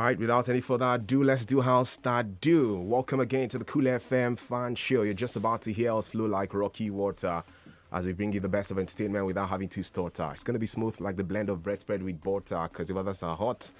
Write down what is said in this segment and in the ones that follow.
right, without any further ado, let's do house start do. Welcome again to the Cool FM fan show. You're just about to hear us flow like rocky water as we bring you the best of entertainment without having to stutter. It's going to be smooth like the blend of bread spread with butter because if others are hot,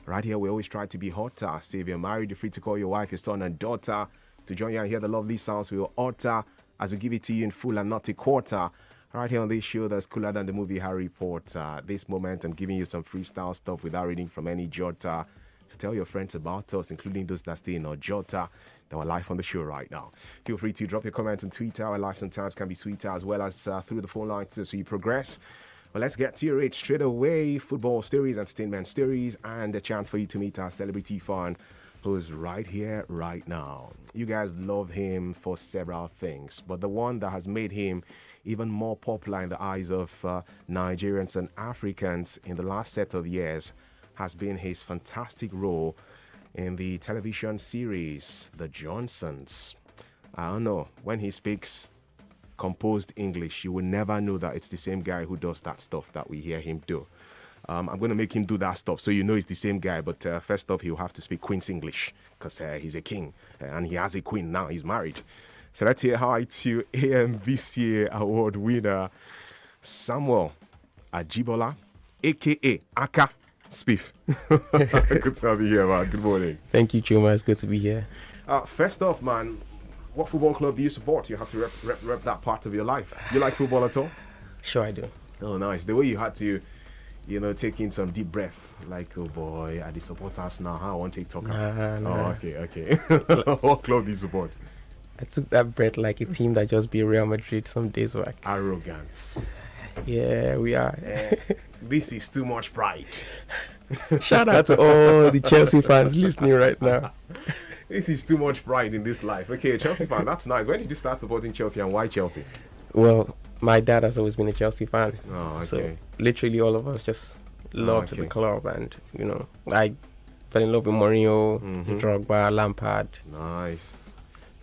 right here we always try to be hotter. So if you're married, you're free to call your wife, your son and daughter to join you and hear the lovely sounds we will utter as we give it to you in full and not a quarter. Right here on this show that's cooler than the movie Harry Potter. This moment I'm giving you some freestyle stuff without reading from any jota. So tell your friends about us, including those that stay in our jota. That are live on the show right now. Feel free to drop your comments on Twitter. Our live sometimes can be sweeter as well as through the phone line as we progress. Well, let's get to it straight away. Football stories, entertainment stories, and a chance for you to meet our celebrity fan who's right here, right now. You guys love him for several things, but the one that has made him even more popular in the eyes of Nigerians and Africans in the last set of years has been his fantastic role in the television series The Johnsons. I don't know, when he speaks composed English, you will never know that it's the same guy who does that stuff that we hear him do. I'm going to make him do that stuff so you know it's the same guy, but first off, he'll have to speak Queen's English because he's a king and he has a queen now, he's married. So let's hear hi to AMVCA award winner Samuel Ajibola, aka Aka Spiff. Good to have you here, man. Good morning. Thank you, Chuma. It's good to be here. First off, man, what football club do you support? You have to rep that part of your life. You like football at all? Sure, I do. Oh, nice. The way you had to, take in some deep breath, like, oh boy, are the supporters now? How I want to talk. Nah. Oh, okay. What club do you support? I took that breath like a team that just beat Real Madrid some days back. Arrogance. Yeah, we are. This is too much pride. Shout out to all the Chelsea fans listening right now. This is too much pride in this life. Okay, Chelsea fan, that's nice. When did you start supporting Chelsea and why Chelsea? Well, my dad has always been a Chelsea fan. Oh, okay. So literally all of us just loved the club, and I fell in love with Mourinho, Drogba, Lampard. Nice.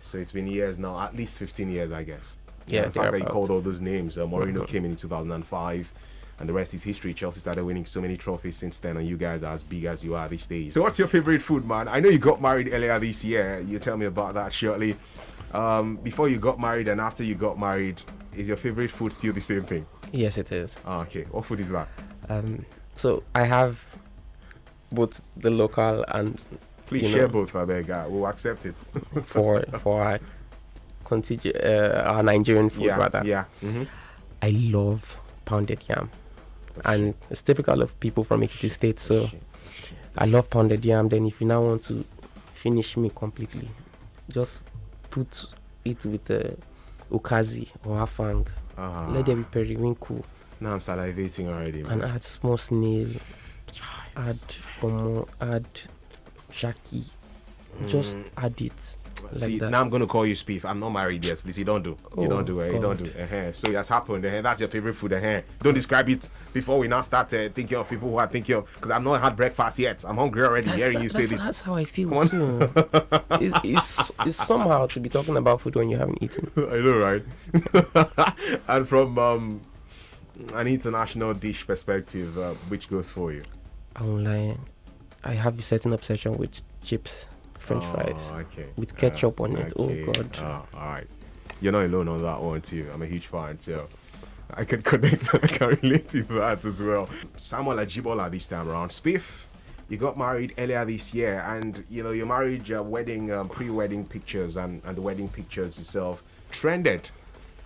So it's been years now, at least 15 years, I guess. Yeah, the fact that you called all those names. Mourinho came in 2005, and the rest is history. Chelsea started winning so many trophies since then, and you guys are as big as you are these days. So what's your favorite food, man? I know you got married earlier this year. You tell me about that shortly. Before you got married and after you got married, is your favorite food still the same thing? Yes, it is. Okay. What food is that? So I have both the local and please share both, I beg. We'll accept it. for our our Nigerian food, rather. Yeah. Mm-hmm. I love pounded yam, and it's typical of people from Ekiti State. So I love pounded yam. Then if you now want to finish me completely, just put it with ukazi or afang. Let there be periwinkle. Now I'm salivating already, man. And add small snail, add pomo, add shaki. Just add it. Like See, that. now I'm going to call you Spiff. I'm not married, yes, please. You don't do. You don't do it. You don't do. So it has happened. That's your favorite food. Don't describe it before we now start thinking of people who are thinking of. Because I've not had breakfast yet. I'm hungry already hearing you say this. That's how I feel too. It's somehow to be talking about food when you haven't eaten. I know, right? And from an international dish perspective, which goes for you? I won't lie. I have a certain obsession with chips. French fries with ketchup on it. Okay. Oh God. All right. You're not alone on that one too. I'm a huge fan, so I can connect and I can relate to that as well. Samuel Ajibola this time around. Spiff, you got married earlier this year, and your marriage wedding pre-wedding pictures and the wedding pictures itself trended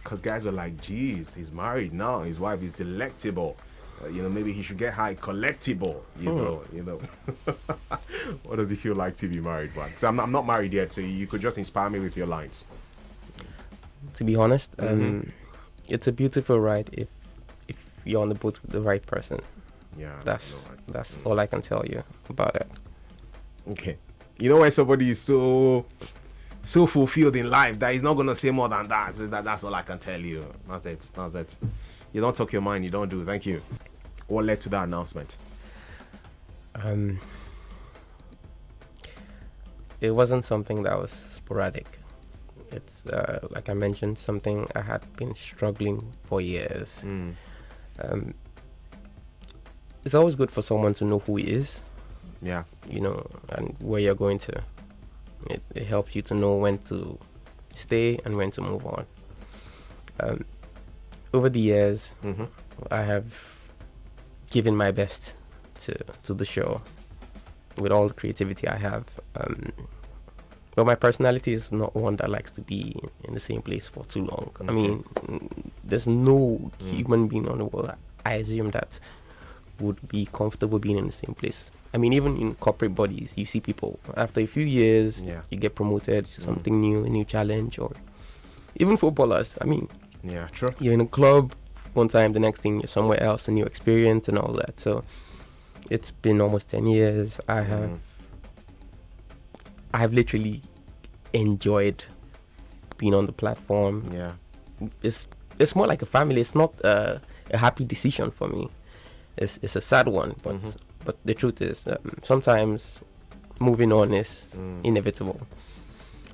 because guys were like, geez, he's married now, his wife is delectable. Maybe he should get high collectible. You know. What does it feel like to be married, man? Because I'm not married yet, so you could just inspire me with your lines. To be honest, it's a beautiful ride if you're on the boat with the right person. Yeah, that's all I can tell you about it. Okay, when somebody is so fulfilled in life that he's not gonna say more than that. So that's all I can tell you. That's it. You don't talk your mind. You don't do. Thank you. What led to that announcement? It wasn't something that was sporadic. It's like I mentioned, something I had been struggling for years. It's always good for someone to know who he is, Yeah. And where you're going to. It helps you to know when to stay and when to move on. Over the years, Mm-hmm. I have given my best to the show with all the creativity I have. But my personality is not one that likes to be in the same place for too long. Okay. I mean, there's no human being on the world, I assume, that would be comfortable being in the same place. I mean, even in corporate bodies, you see people, after a few years, you get promoted to something new, a new challenge, or even footballers. I mean, Yeah, true. you're in a club one time, the next thing you're somewhere else, a new experience and all that. So it's been almost 10 years. I have literally enjoyed being on the platform. Yeah. It's more like a family. It's not a happy decision for me. It's a sad one, but the truth is, sometimes moving on is inevitable.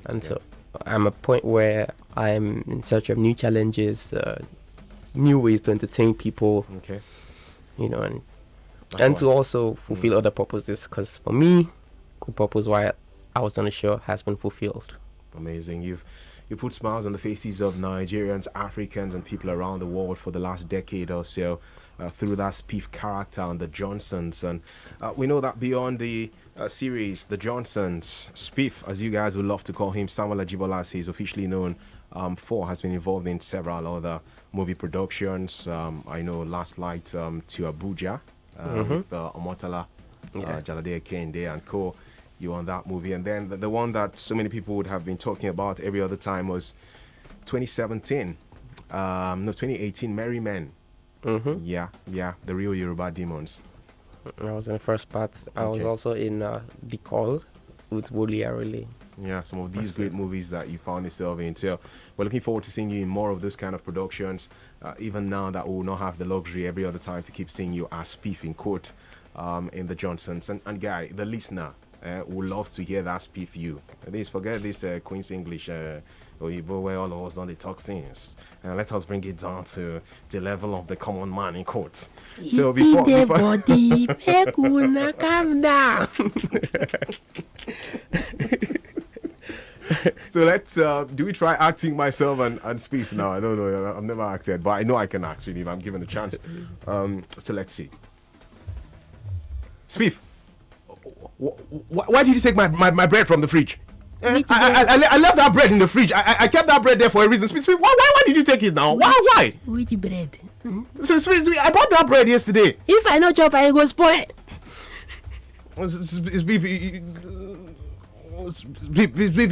And so I'm at a point where I'm in search of new challenges, new ways to entertain people, Okay. and to also fulfill other purposes. Because for me, the purpose why I was on the show has been fulfilled. Amazing. You put smiles on the faces of Nigerians, Africans, and people around the world for the last decade or so through that Spiff character on the Johnsons. And we know that beyond the series, the Johnsons, Spiff, as you guys would love to call him, Samuel Ajibola, as he's officially known for, has been involved in several other movie productions. I know Last Flight to Abuja with Omotala, Jalade Kende and co. You on that movie. And then the one that so many people would have been talking about every other time was 2017. 2018, Merry Men. Yeah, the real Yoruba demons. I was in the first part. I was also in The Call with Wole Arole. Yeah, some of these great movies that you found yourself in. So we're looking forward to seeing you in more of those kind of productions. Even now that we will not have the luxury every other time to keep seeing you as Spiff in court in the Johnsons. And Guy, the listener, would love to hear that Spiff you. Please forget this Queen's English Oyibo where all of us don't talk sense. Let us bring it down to the level of the common man in court. So before body, calm down. So let's do we try acting myself and Spiff now? I don't know. I've never acted, but I know I can actually if I'm given a chance. So let's see. Spiff, why did you take my bread from the fridge? I left that bread in the fridge. I kept that bread there for a reason. Spiff, why did you take it now? Why? Which bread? So, Spiff, I bought that bread yesterday. If I not chop, I go spoil. Spiff,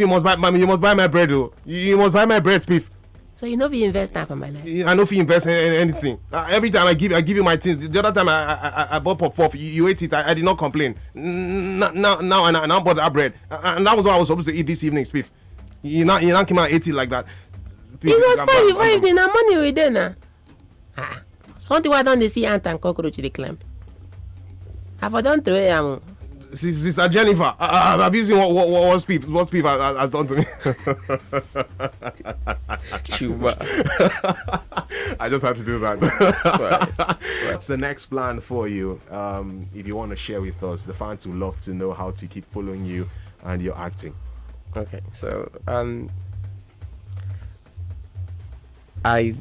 you must buy my bread, though. You must buy my bread, Spiff. So you know if you invest now for my life. I know if you invest in anything. Every time I give you my things. The other time I bought pop you ate it. I did not complain. Now I bought that bread, and that was what I was supposed to eat this evening, Spiff. You now came out and ate it like that. You go spoil before evening. Now money we there now. Something why don't they see ant and cockroach they climb? Have I done throw it? Sister Jennifer, I'm abusing what Spiff has done to me. I just had to do that. Right. So the next plan for you, if you want to share with us, the fans would love to know how to keep following you and your acting. Okay, so I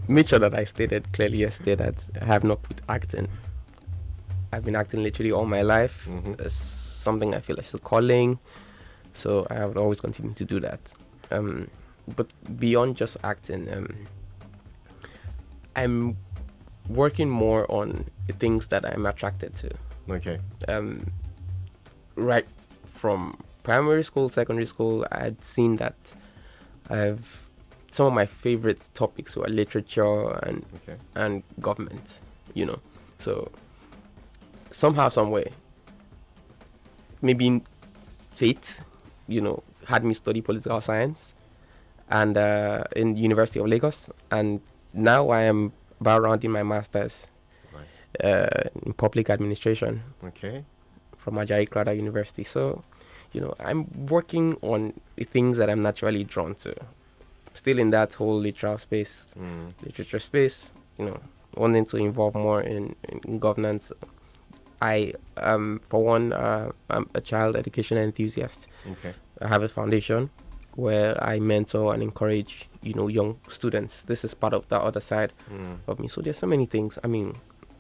made sure that I stated clearly yesterday that I have not quit acting. I've been acting literally all my life. It's something I feel is a calling, so I would always continue to do that. But beyond just acting, I'm working more on the things that I'm attracted to. Okay. Right from primary school, secondary school, I'd seen that some of my favorite topics were literature and government, So somehow, some way, maybe fate, had me study political science and in University of Lagos, and now I am about rounding my master's in public administration. Okay. From Ajayi Crowther University. So, I'm working on the things that I'm naturally drawn to. Still in that whole literature space, wanting to involve more in governance. I for one, I'm a child education enthusiast. Okay. I have a foundation where I mentor and encourage, young students. This is part of the other side of me. So there's so many things. I mean,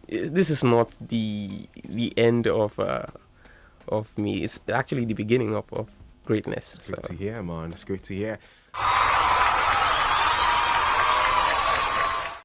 this is not the end of me. It's actually the beginning of greatness. It's good So to hear, man. It's good to hear.